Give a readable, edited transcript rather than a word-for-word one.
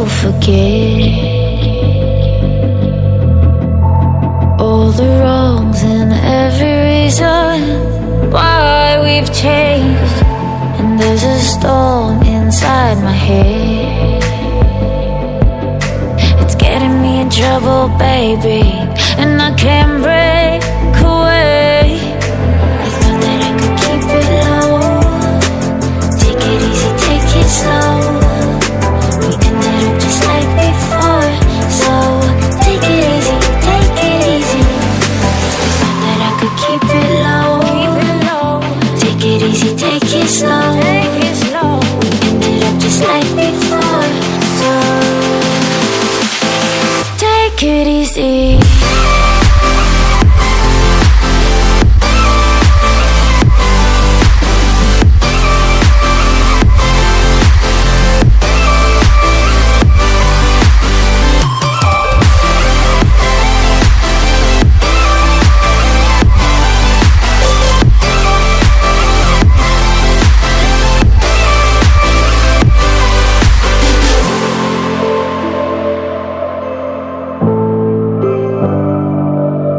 forget all the wrongs and every reason why we've changed. And there's a storm inside my head, it's getting me in trouble, baby, and I can't break away. I thought that I could keep it low, take it easy, take it slow. We ended up just like before, so take it easy, take it easy. I thought that I could keep it low, take it easy, take it slow. We ended up just like before, so take it easy.